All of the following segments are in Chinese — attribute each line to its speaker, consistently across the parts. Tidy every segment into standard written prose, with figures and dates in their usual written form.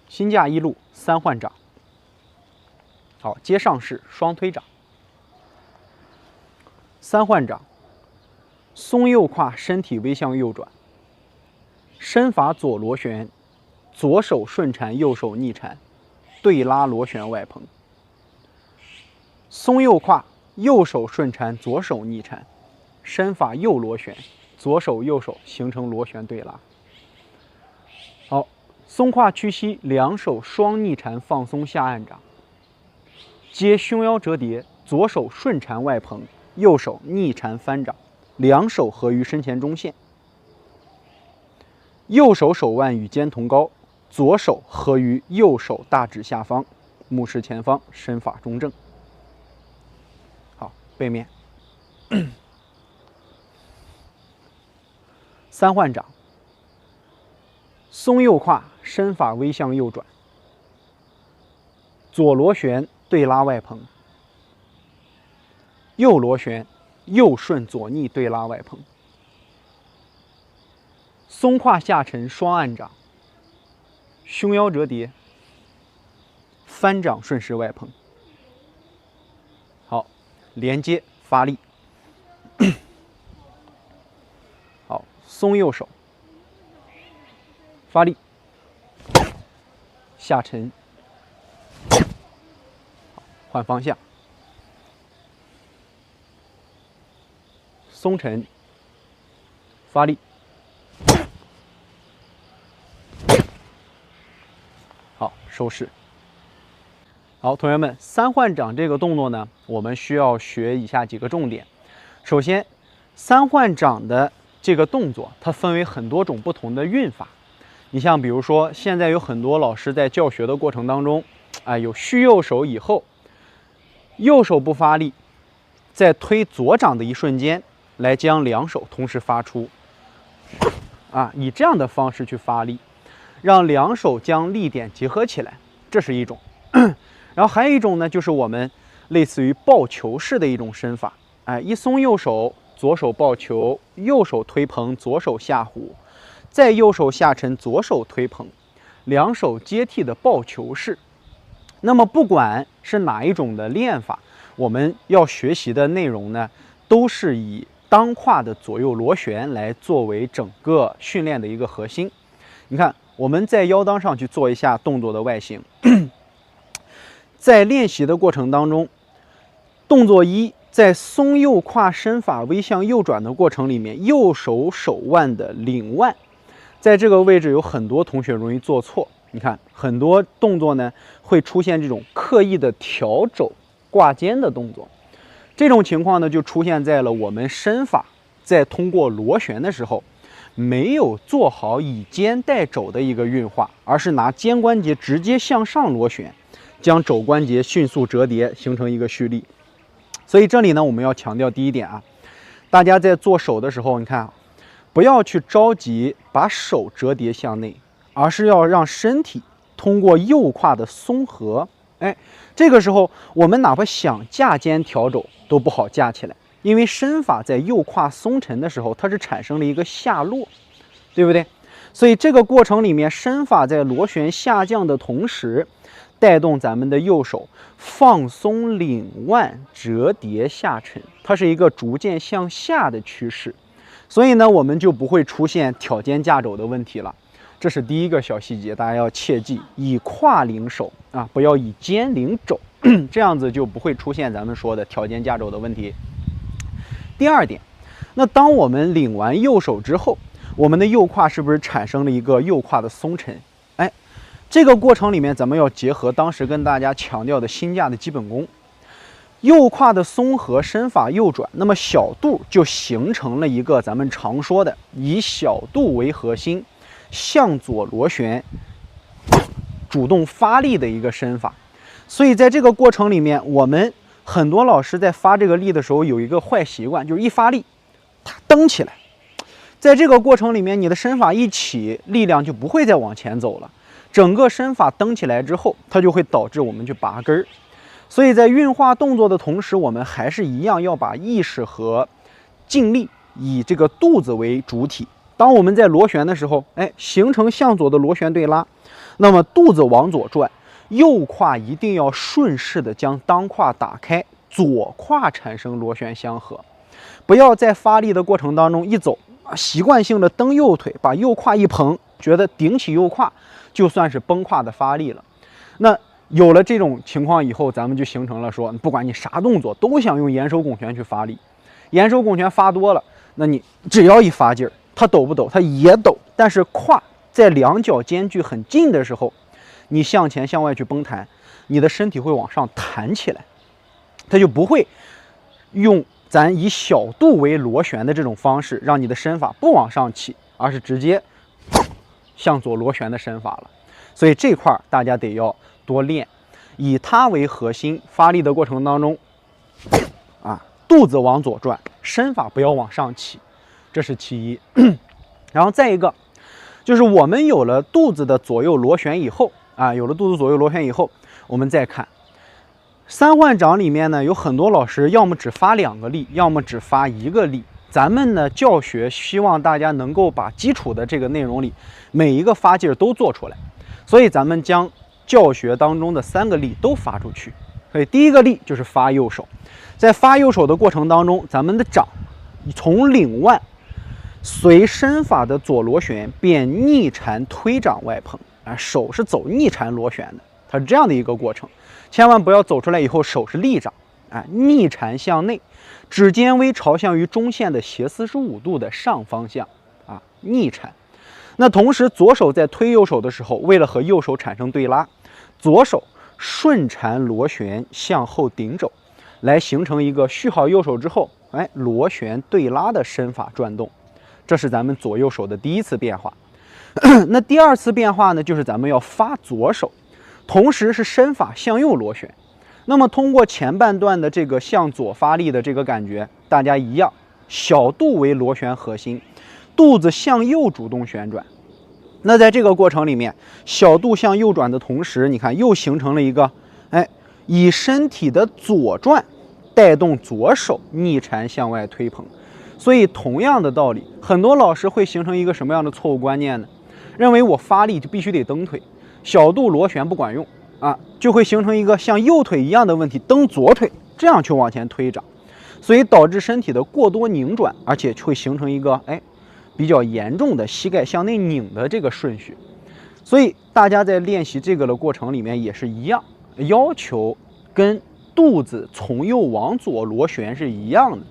Speaker 1: 心架一路三换掌。好，接上式双推掌。三换掌，松右胯，身体微向右转，身法左螺旋，左手顺缠，右手逆缠，对拉螺旋外蓬。松右胯，右手顺缠，左手逆缠，身法右螺旋，左手右手形成螺旋对拉。好，松胯屈膝，两手双逆缠放松下按掌，接胸腰折叠，左手顺缠外蓬，右手逆缠翻掌，两手合于身前中线。右手手腕与肩同高，左手合于右手大指下方，目视前方，身法中正。好，背面。三换掌，松右胯，身法微向右转，左螺旋对拉外蓬，右螺旋右顺左逆对拉外蓬。松胯下沉双按掌，胸腰折叠，翻掌顺势外蓬。好，连接发力。好，松右手，发力，下沉，换方向，松沉，发力。好，收势。好，同学们，三换掌这个动作呢，我们需要学以下几个重点。首先，三换掌的这个动作，它分为很多种不同的运法。你像比如说，现在有很多老师在教学的过程当中，有虚右手以后，右手不发力，在推左掌的一瞬间，来将两手同时发出，以这样的方式去发力，让两手将力点结合起来，这是一种。然后还有一种呢，就是我们类似于抱球式的一种身法，一松右手，左手抱球，右手推蓬，左手下弧，再右手下沉，左手推蓬，两手接替的抱球式。那么不管是哪一种的练法，我们要学习的内容呢，都是以当胯的左右螺旋来作为整个训练的一个核心。你看，我们在腰裆上去做一下动作的外形。在练习的过程当中，动作一，在松右胯身法微向右转的过程里面，右手手腕的领腕，在这个位置有很多同学容易做错。你看，很多动作呢会出现这种刻意的挑肘挂肩的动作，这种情况呢就出现在了我们身法在通过螺旋的时候，没有做好以肩带肘的一个运化，而是拿肩关节直接向上螺旋，将肘关节迅速折叠，形成一个蓄力。所以这里呢，我们要强调第一点大家在做手的时候，你看不要去着急把手折叠向内，而是要让身体通过右胯的松合，这个时候我们哪怕想架肩挑肘都不好架起来，因为身法在右胯松沉的时候，它是产生了一个下落，对不对？所以这个过程里面，身法在螺旋下降的同时，带动咱们的右手放松领腕，折叠下沉，它是一个逐渐向下的趋势。所以呢，我们就不会出现挑肩架肘的问题了。这是第一个小细节，大家要切记，以胯领手不要以肩领肘，这样子就不会出现咱们说的挑肩架肘的问题。第二点，那当我们领完右手之后，我们的右胯是不是产生了一个右胯的松沉？这个过程里面，咱们要结合当时跟大家强调的心架的基本功，右胯的松合，身法右转，那么小肚就形成了一个咱们常说的以小肚为核心，向左螺旋，主动发力的一个身法。所以在这个过程里面，我们很多老师在发这个力的时候有一个坏习惯，就是一发力，它蹬起来。在这个过程里面，你的身法一起，力量就不会再往前走了。整个身法蹬起来之后，它就会导致我们去拔根儿。所以在运化动作的同时，我们还是一样要把意识和劲力以这个肚子为主体，当我们在螺旋的时候，形成向左的螺旋对拉，那么肚子往左转，右胯一定要顺势的将当胯打开，左胯产生螺旋相合，不要在发力的过程当中一走，习惯性的蹬右腿，把右胯一捧，觉得顶起右胯就算是崩胯的发力了。那有了这种情况以后，咱们就形成了说，不管你啥动作都想用延收拱拳去发力，延收拱拳发多了，那你只要一发劲儿，它抖不抖？它也抖，但是胯在两脚间距很近的时候，你向前向外去崩弹，你的身体会往上弹起来，它就不会用咱以小度为螺旋的这种方式，让你的身法不往上起，而是直接向左螺旋的身法了。所以这块大家得要多练，以它为核心，发力的过程当中，肚子往左转，身法不要往上起，这是其一。然后再一个，就是我们有了肚子的左右螺旋以后，我们再看三换掌里面呢，有很多老师要么只发2个力，要么只发1个力。咱们呢教学希望大家能够把基础的这个内容里每一个发劲都做出来，所以咱们将教学当中的3个力都发出去。所以第一个力就是发右手，在发右手的过程当中，咱们的掌从领腕随身法的左螺旋变逆缠推掌外捧，手是走逆缠螺旋的，它是这样的一个过程，千万不要走出来以后手是立掌，逆缠向内，指尖微朝向于中线的斜45度的上方向，逆缠。那同时左手在推右手的时候，为了和右手产生对拉，左手顺缠螺旋向后顶肘，来形成一个续好右手之后，螺旋对拉的身法转动。这是咱们左右手的第一次变化。那第二次变化呢，就是咱们要发左手，同时是身法向右螺旋。那么通过前半段的这个向左发力的这个感觉，大家一样，小肚为螺旋核心，肚子向右主动旋转。那在这个过程里面，小肚向右转的同时，你看又形成了一个，以身体的左转带动左手逆缠向外推捧。所以同样的道理，很多老师会形成一个什么样的错误观念呢？认为我发力就必须得蹬腿，小肚螺旋不管用就会形成一个像右腿一样的问题，蹬左腿这样去往前推掌，所以导致身体的过多拧转，而且会形成一个比较严重的膝盖向内拧的这个顺序。所以大家在练习这个的过程里面也是一样，要求跟肚子从右往左螺旋是一样的，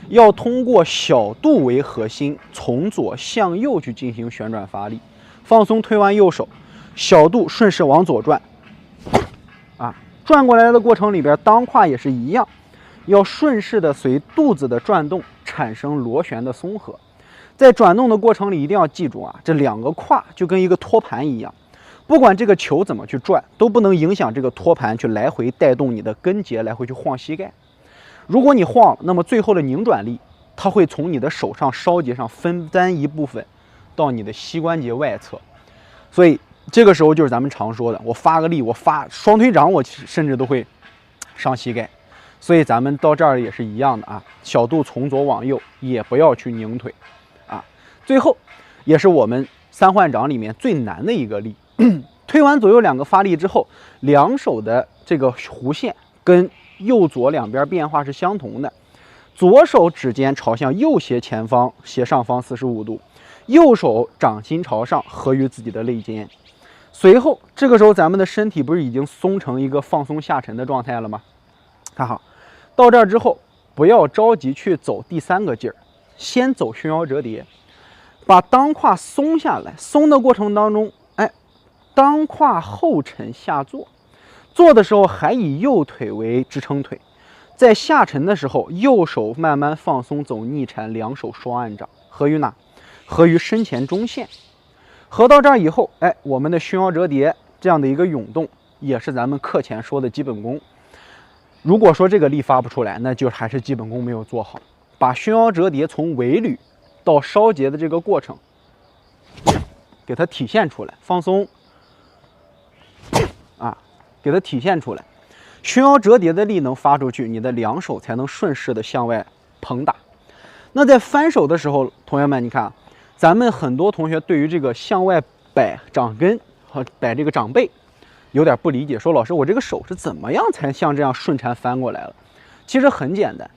Speaker 1: 要通过小肚为核心，从左向右去进行旋转发力。放松推完右手，小肚顺势往左转，转过来的过程里边，当胯也是一样，要顺势的随肚子的转动产生螺旋的松合。在转动的过程里，一定要记住这2个胯就跟一个托盘一样，不管这个球怎么去转，都不能影响这个托盘去来回带动你的跟节来回去晃膝盖。如果你晃了，那么最后的拧转力，它会从你的手上梢节上分担一部分到你的膝关节外侧。所以这个时候就是咱们常说的，我发个力，我发双推掌，我甚至都会伤膝盖。所以咱们到这儿也是一样的小肚从左往右，也不要去拧腿最后也是我们三换掌里面最难的一个力，推完左右2个发力之后，两手的这个弧线跟右左两边变化是相同的，左手指尖朝向右斜前方斜上方45度，右手掌心朝上合于自己的肋间。随后这个时候咱们的身体不是已经松成一个放松下沉的状态了吗？看好，到这儿之后不要着急去走第3个劲儿，先走胸腰折叠，把当胯松下来，松的过程当中当胯后沉下坐，坐的时候还以右腿为支撑腿，在下沉的时候右手慢慢放松走逆缠，两手双按掌合于哪？合于身前中线。合到这儿以后我们的胸腰折叠这样的一个涌动，也是咱们课前说的基本功。如果说这个力发不出来，那就还是基本功没有做好。把胸腰折叠从尾闾到梢节的这个过程给它体现出来，放松给它体现出来。胸腰折叠的力能发出去，你的两手才能顺势的向外捧打。那在翻手的时候，同学们你看咱们很多同学对于这个向外摆掌根和摆这个掌背有点不理解，说老师，我这个手是怎么样才像这样顺缠翻过来了？其实很简单，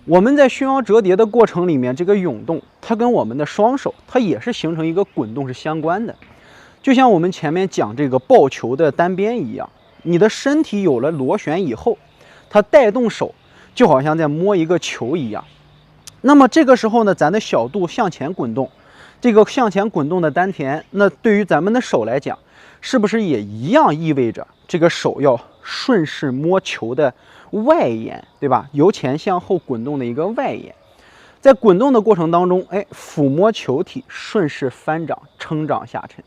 Speaker 1: 我们在胸腰折叠的过程里面，这个涌动它跟我们的双手它也是形成一个滚动是相关的。就像我们前面讲这个抱球的单边一样，你的身体有了螺旋以后，它带动手就好像在摸一个球一样。那么这个时候呢，咱的小肚向前滚动，这个向前滚动的丹田，那对于咱们的手来讲，是不是也一样意味着这个手要顺势摸球的外沿，对吧？由前向后滚动的一个外沿，在滚动的过程当中，抚摸球体，顺势翻掌，撑掌下沉。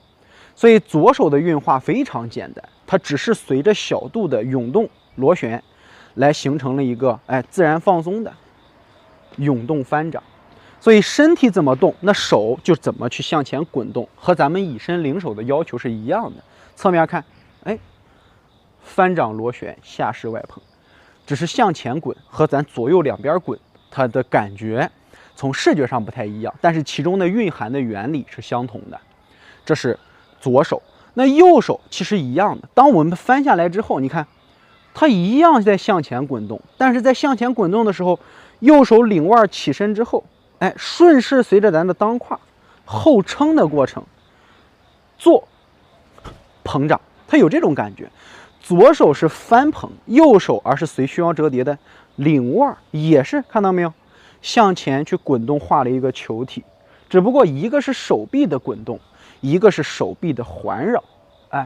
Speaker 1: 所以左手的运化非常简单，它只是随着小肚的涌动螺旋，来形成了一个自然放松的涌动翻掌。所以身体怎么动，那手就怎么去向前滚动，和咱们以身领手的要求是一样的。侧面看，翻掌螺旋，下势外捧，只是向前滚和咱左右两边滚，它的感觉从视觉上不太一样，但是其中的蕴含的原理是相同的。这是左手，那右手其实一样的。当我们翻下来之后，你看，它一样在向前滚动，但是在向前滚动的时候，右手领腕起身之后，顺势随着咱的裆胯后撑的过程，做捧掌，它有这种感觉。左手是翻捧，右手而是随胸腰折叠的领腕，也是看到没有，向前去滚动画了一个球体，只不过一个是手臂的滚动，一个是手臂的环绕。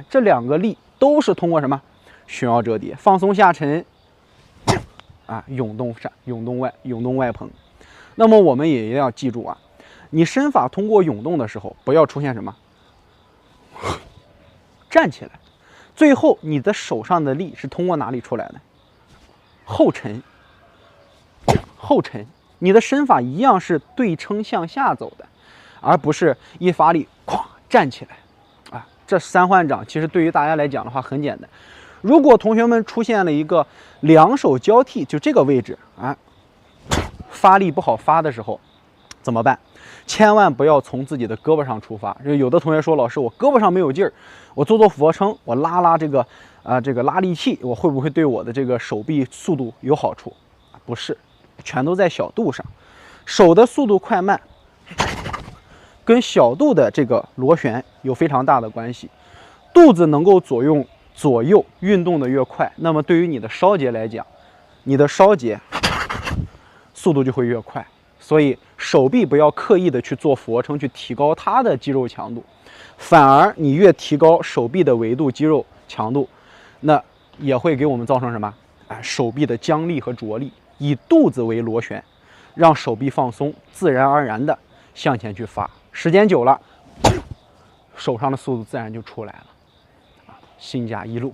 Speaker 1: 这两个力都是通过什么？胸腰折叠，放松下沉，涌动上，涌动外捧。那么我们也一定要记住啊，你身法通过涌动的时候，不要出现什么站起来，最后你的手上的力是通过哪里出来的？后沉，后沉。你的身法一样是对称向下走的，而不是一发力咵站起来。这三换掌其实对于大家来讲的话很简单。如果同学们出现了一个两手交替，就这个位置发力不好发的时候怎么办？千万不要从自己的胳膊上出发。有的同学说，老师，我胳膊上没有劲儿，我做俯卧撑，我拉这个拉力器，我会不会对我的这个手臂速度有好处？不是，全都在小肚上。手的速度快慢跟小肚的这个螺旋有非常大的关系。肚子能够左右运动的越快，那么对于你的梢节来讲，你的梢节速度就会越快。所以手臂不要刻意的去做俯卧撑去提高它的肌肉强度，反而你越提高手臂的维度肌肉强度，那也会给我们造成什么？手臂的僵力和着力。以肚子为螺旋，让手臂放松，自然而然的向前去发。时间久了，手上的速度自然就出来了。心甲一路。